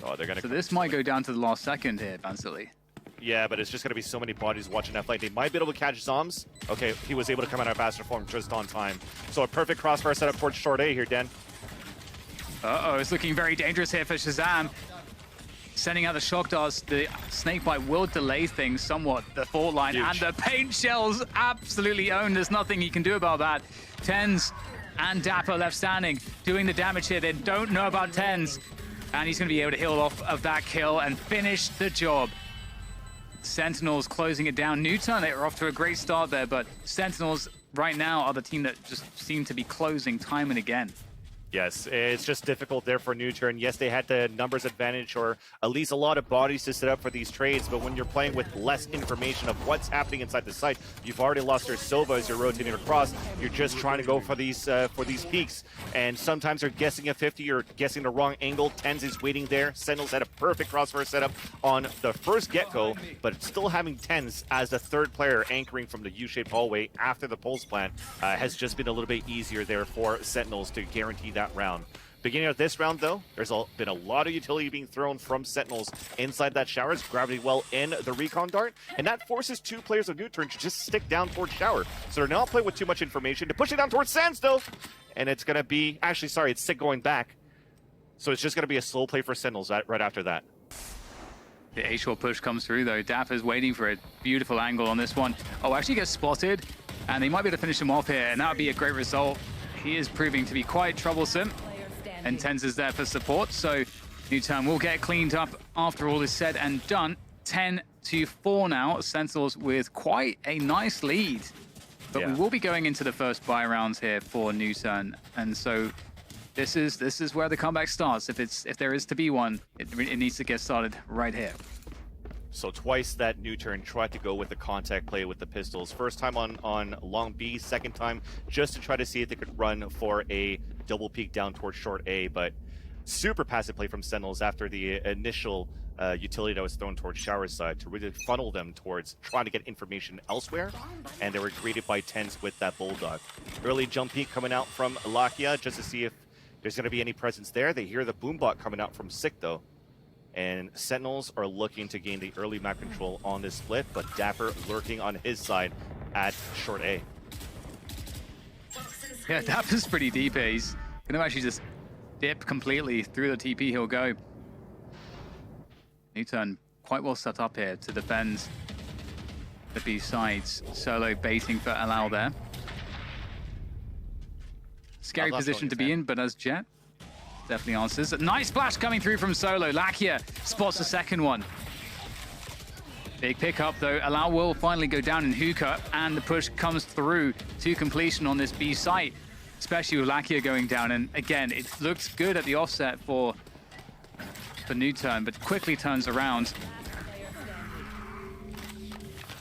Oh, they're gonna. So this might go down to the last second here, Vansily. Yeah, but it's just going to be so many bodies watching that fight. They might be able to catch Zoms. Okay, he was able to come out of faster form just on time. So a perfect crossfire setup for short A here, Den. Uh-oh, it's looking very dangerous here for Shazam. Sending out the shock darts, the snakebite will delay things somewhat. The fault line and the paint shells absolutely owned. There's nothing he can do about that. TenZ and Dapper left standing, doing the damage here. They don't know about TenZ. And he's going to be able to heal off of that kill and finish the job. Sentinels closing it down. NUTURN, they were off to a great start there, but Sentinels right now are the team that just seem to be closing time and again. Yes, it's just difficult there for NUTURN. Yes, they had the numbers advantage or at least a lot of bodies to set up for these trades, but when you're playing with less information of what's happening inside the site, you've already lost your Silva as you're rotating across. You're just trying to go for these peaks, and sometimes you're guessing a 50 or guessing the wrong angle. TenZ is waiting there. Sentinels had a perfect crossfire setup on the first get-go, but still having TenZ as the 3rd player anchoring from the U-shaped hallway after the pulse plant has just been a little bit easier there for Sentinels to guarantee that round. Beginning of this round, though, there's been a lot of utility being thrown from Sentinels inside that Showers. Gravity well in the recon dart, and that forces 2 players of NUTURN to just stick down towards Shower. So they're not playing with too much information to push it down towards Sands, though. And it's going to be, actually, sorry, it's Sick going back. So it's just going to be a slow play for Sentinels right after that. The A-short push comes through, though. Dapper's waiting for it. Beautiful angle on this one. Oh, actually gets spotted, and they might be able to finish him off here, and that would be a great result. He is proving to be quite troublesome, and TenZ is there for support, so NUTURN will get cleaned up after all is said and done. 10 2-4 now. Sentinels with quite a nice lead. But we will be going into the first buy rounds here for NUTURN. And so this is where the comeback starts. If there is to be one, it needs to get started right here. So twice that NUTURN tried to go with the contact play with the pistols. First time on long B, second time just to try to see if they could run for a double peek down towards short A, but super passive play from Sentinels after the initial utility that was thrown towards Shower's side to really funnel them towards trying to get information elsewhere, and they were greeted by tens with that Bulldog. Early jump peek coming out from Lakia just to see if there's going to be any presence there. They hear the boombot coming out from Sick though. And Sentinels are looking to gain the early map control on this split, but Dapper lurking on his side at short A. Yeah, Dapper's pretty deep here. He's going to actually just dip completely through the TP. He'll go. NUTURN quite well set up here to defend the B sides. Solo baiting for Allow there. Scary position to be in, but as Jet definitely answers. A nice splash coming through from Solo. Lakia spots the second one. Big pickup though. Allow will finally go down in hookah, and the push comes through to completion on this B site, especially with Lakia going down. And again, it looks good at the offset for NUTURN, but quickly turns around.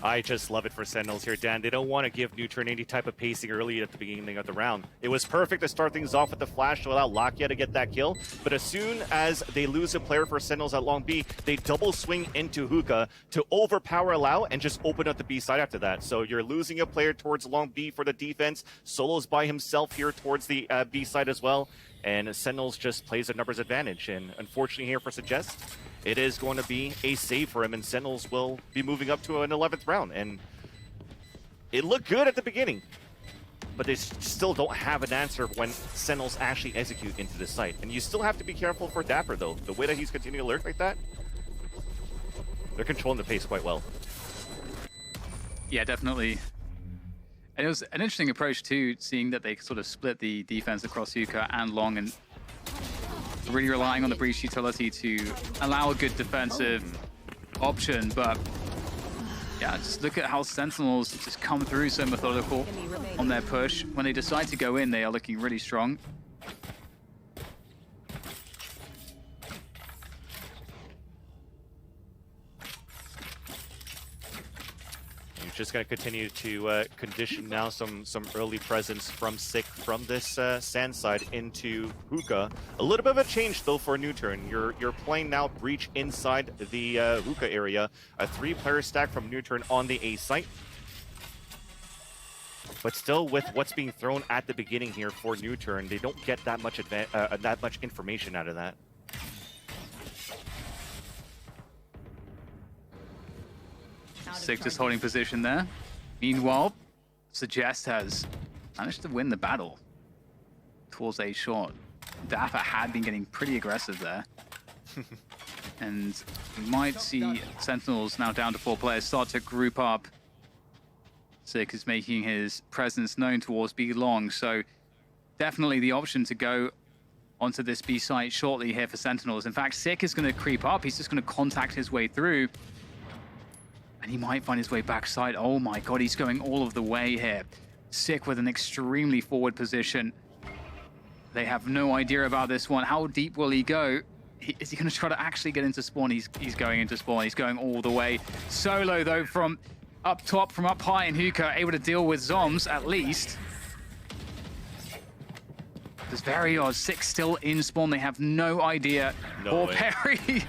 I just love it for Sentinels here, Dan. They don't want to give NUTURN any type of pacing early at the beginning of the round. It was perfect to start things off with the flash to allow Lakia to get that kill, but as soon as they lose a player for Sentinels at long B, they double swing into hookah to overpower Allow and just open up the B side after that. So you're losing a player towards long B for the defense. Solo's by himself here towards the B side as well, and Sentinels just plays a numbers advantage. And unfortunately here for CEST, it is going to be a save for him, and Sentinels will be moving up to an 11th round. And it looked good at the beginning, but they still don't have an answer when Sentinels actually execute into the site. And you still have to be careful for Dapper, though. The way that he's continuing to lurk like that, they're controlling the pace quite well. Yeah, definitely. And it was an interesting approach, too, seeing that they sort of split the defense across hookah and long, and really relying on the breach utility to allow a good defensive option. But yeah, just look at how Sentinels just come through so methodical on their push. When they decide to go in, they are looking really strong. Just going to continue to condition now some early presence from Sick from this sand side into hookah. A little bit of a change though for NUTURN. You're playing now breach inside the hookah area. A 3-player stack from NUTURN on the A site. But still, with what's being thrown at the beginning here for NUTURN, they don't get that much information out of that. Sick just holding position there. Meanwhile, CEST has managed to win the battle towards A short. Dapper had been getting pretty aggressive there. And we might see Sentinels now down to 4 players start to group up. Sick is making his presence known towards B long, so definitely the option to go onto this B site shortly here for Sentinels. In fact, Sick is going to creep up. He's just going to contact his way through. And he might find his way backside. Oh my god, he's going all of the way here. Sick with an extremely forward position. They have no idea about this one. How deep will he go? Is he going to try to actually get into spawn? He's going into spawn. He's going all the way. Solo, though, from up top, from up high in hookah, able to deal with Zoms at least. It's very odd. Sick still in spawn. They have no idea. No or way. Perry.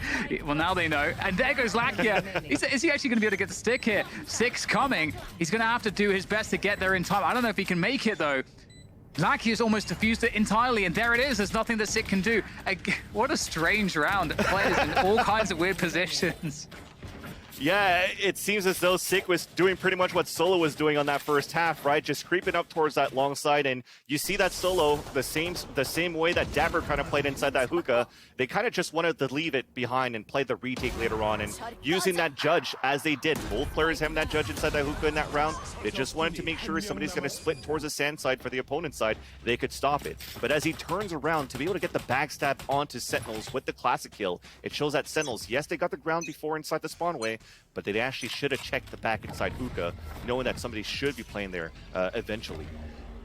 Well, now they know. And there goes Lakia. Is he actually going to be able to get the stick here? Sick's coming. He's going to have to do his best to get there in time. I don't know if he can make it, though. Lakia's almost diffused it entirely, and there it is. There's nothing that Sick can do. What a strange round. Players in all kinds of weird positions. Yeah, it seems as though Sick was doing pretty much what Solo was doing on that first half, right? Just creeping up towards that long side, and you see that Solo, the same way that Dapper kind of played inside that hookah, they kind of just wanted to leave it behind and play the retake later on, and using that judge as they did. Both players having that judge inside that hookah in that round. They just wanted to make sure somebody's going to split towards the sand side for the opponent's side, they could stop it. But as he turns around to be able to get the backstab onto Sentinels with the classic kill, it shows that Sentinels, yes, they got the ground before inside the spawn way, but they actually should have checked the back inside hookah, knowing that somebody should be playing there eventually.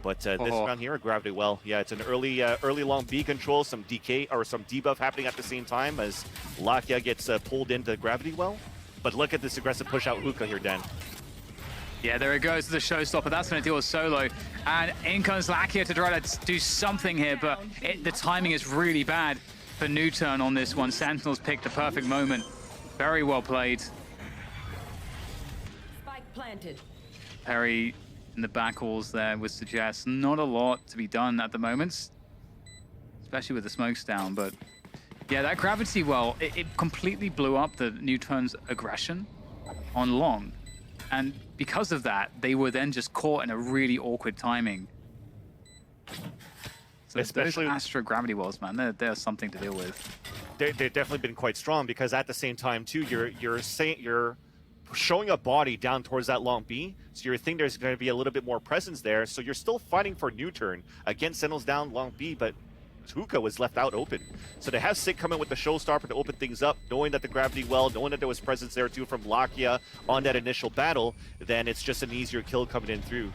But this round here, Gravity Well, yeah, it's an early long B control, some DK or some debuff happening at the same time as Lakia gets pulled into Gravity Well. But look at this aggressive push out hookah here, Dan. Yeah, there it goes, the showstopper. That's going to deal with Solo. And in comes Lakia to try to do something here, but the timing is really bad for NUTURN on this one. Sentinels picked the perfect moment. Very well played. Spike planted. Perry in the back halls there would suggest not a lot to be done at the moment, especially with the smokes down. But yeah, that Gravity Well, it completely blew up the NUTURN's aggression on long. And because of that, they were then just caught in a really awkward timing. So especially those Astra Gravity Wells, man, they're something to deal with. They've definitely been quite strong because at the same time too, you're showing a body down towards that long B, so you think there's going to be a little bit more presence there. So you're still fighting for NUTURN against Sentinels down long B, but Hookah was left out open. So to have Sig come in with the showstopper to open things up, knowing that the Gravity Well, knowing that there was presence there too from Lakia on that initial battle, then it's just an easier kill coming in through.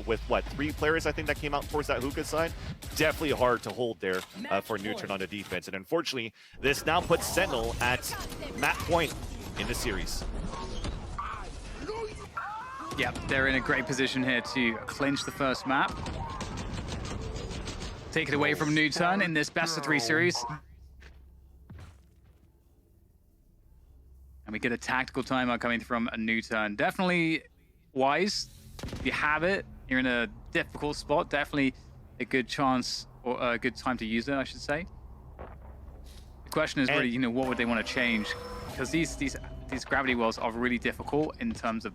With what, 3 players I think that came out towards that Hookah side. Definitely hard to hold there for NUTURN on the defense. And unfortunately, this now puts Sentinel at map point in the series. Yep, they're in a great position here to clinch the first map. Take it away from NUTURN in this best of 3 series. And we get a tactical timeout coming from a NUTURN. Definitely wise. If you have it, you're in a difficult spot. Definitely a good chance, or a good time to use it, I should say. The question is really, what would they want to change? Because these Gravity Wells are really difficult in terms of,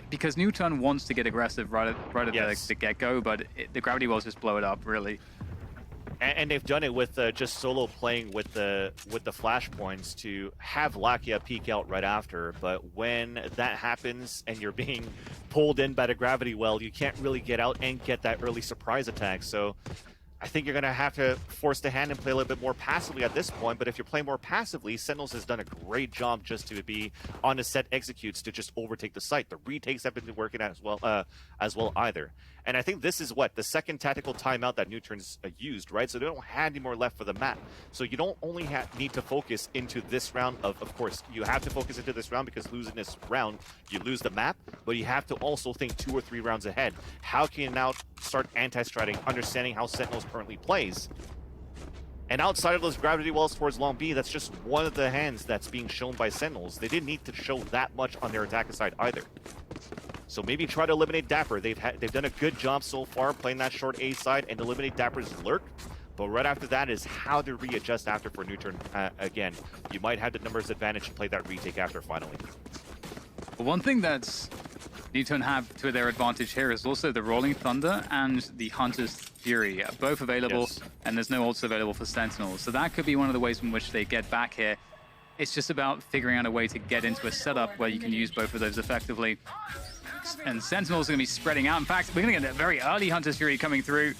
because NUTURN wants to get aggressive right at the get-go, but the Gravity Wells just blow it up, really. And they've done it with just Solo playing with the flashpoints to have Lakia peek out right after. But when that happens and you're being pulled in by the Gravity Well, you can't really get out and get that early surprise attack. So I think you're going to have to force the hand and play a little bit more passively at this point. But if you're playing more passively, Sentinels has done a great job just to be on the set executes to just overtake the site. The retakes have been working as well either. And I think this is the second tactical timeout that NUTURN's used, right? So they don't have any more left for the map. So you don't only need to focus into this round. Of course, you have to focus into this round because losing this round, you lose the map. But you have to also think 2 or 3 rounds ahead. How can you now start anti-stratting, understanding how Sentinels currently plays? And outside of those Gravity Wells towards long B, that's just one of the hands that's being shown by Sentinels. They didn't need to show that much on their attack side either. So maybe try to eliminate Dapper. They've done a good job so far playing that short A side and eliminate Dapper's lurk. But right after that is how to readjust after for NUTURN. Again, you might have the numbers advantage to play that retake after finally. But one thing that's NUTURN have to their advantage here is also the Rolling Thunder and the Hunter's Fury, both available, and there's no ults available for Sentinels. So that could be one of the ways in which they get back here. It's just about figuring out a way to get into a setup where you can use both of those effectively. And Sentinels are going to be spreading out. In fact, we're going to get a very early Hunter's Fury coming through.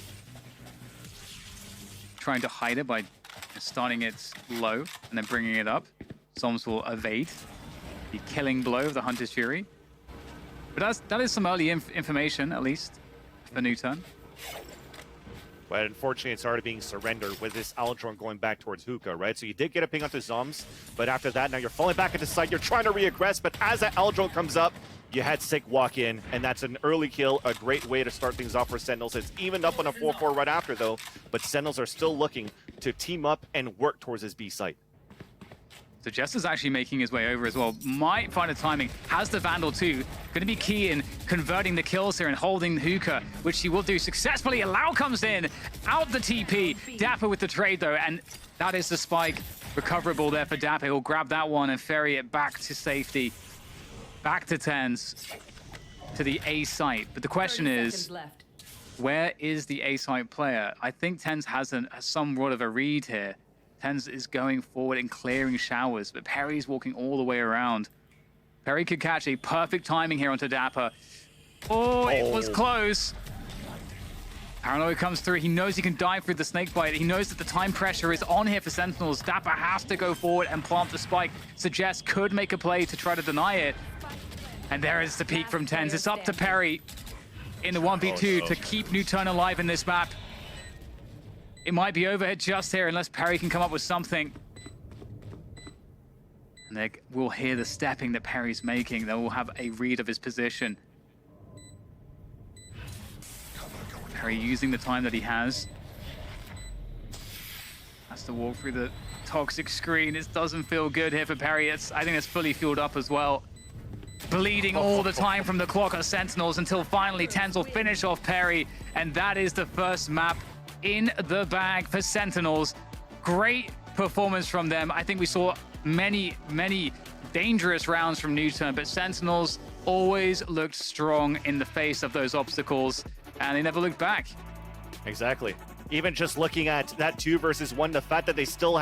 Trying to hide it by starting it low and then bringing it up. Soms will evade the killing blow of the Hunter's Fury. But that is some early information, at least, for NUTURN. But unfortunately, it's already being surrendered with this Aldron going back towards Hookah, right? So you did get a ping onto Zoms, but after that, now you're falling back into site. You're trying to reaggress, but as that Aldron comes up, you had Sig walk in, and that's an early kill, a great way to start things off for Sentinels. It's evened up on a 4-4 right after, though, but Sentinels are still looking to team up and work towards his B site. So Jester's actually making his way over as well. Might find a timing. Has the Vandal too. Going to be key in converting the kills here and holding Hookah, which he will do successfully. Allow comes in, out the TP. Dapper with the trade though, and that is the spike. Recoverable there for Dapper. He'll grab that one and ferry it back to safety. Back to TenZ, to the A site. But the question is, where is the A site player? I think TenZ has somewhat of a read here. TenZ is going forward and clearing showers, but Perry's walking all the way around. Perry could catch a perfect timing here onto Dapper. Oh, it was close. Paranoia comes through. He knows he can dive through the snakebite. He knows that the time pressure is on here for Sentinels. Dapper has to go forward and plant the spike. Suggest could make a play to try to deny it. And there is the peek from TenZ. It's up to Perry in the 1v2 to keep NUTURN alive in this map. It might be over just here unless Perry can come up with something. And they will hear the stepping that Perry's making. They will have a read of his position. Perry using the time that he has to walk through the toxic screen. It doesn't feel good here for Perry. I think it's fully fueled up as well. Bleeding all the time from the clock of Sentinels until finally TenZ will finish off Perry. And that is the first map in the bag for Sentinels. Great performance from them. I think we saw many dangerous rounds from NUTURN, but Sentinels always looked strong in the face of those obstacles, and they never looked back. Exactly. Even just looking at that 2 versus 1, the fact that they still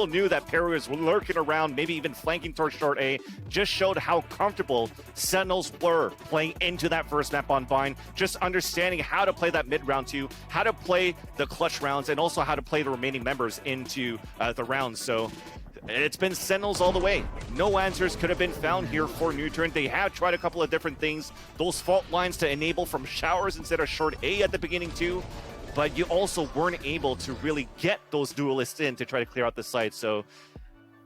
knew that Perry was lurking around, maybe even flanking towards short A, just showed how comfortable Sentinels were playing into that first map on Vine, just understanding how to play that mid round 2, how to play the clutch rounds, and also how to play the remaining members into the rounds. So it's been Sentinels all the way. No answers could have been found here for NUTURN. They have tried a couple of different things. Those fault lines to enable from showers instead of short A at the beginning too. But you also weren't able to really get those duelists in to try to clear out the site. So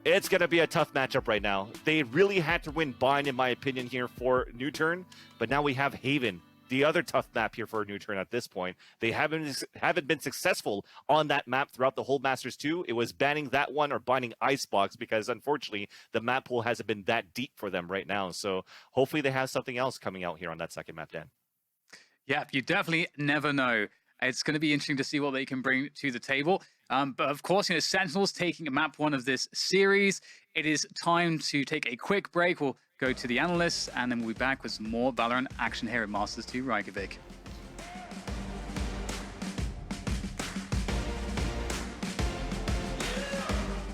it's going to be a tough matchup right now. They really had to win Bind, in my opinion, here for NUTURN. But now we have Haven, the other tough map here for NUTURN at this point. They haven't been successful on that map throughout the whole Masters 2. It was banning that one or binding Icebox because, unfortunately, the map pool hasn't been that deep for them right now. So hopefully they have something else coming out here on that second map, Dan. Yeah, you definitely never know. It's going to be interesting to see what they can bring to the table. But of course, Sentinels taking map 1 of this series. It is time to take a quick break. We'll go to the analysts, and then we'll be back with some more VALORANT action here at Masters 2 Reykjavik.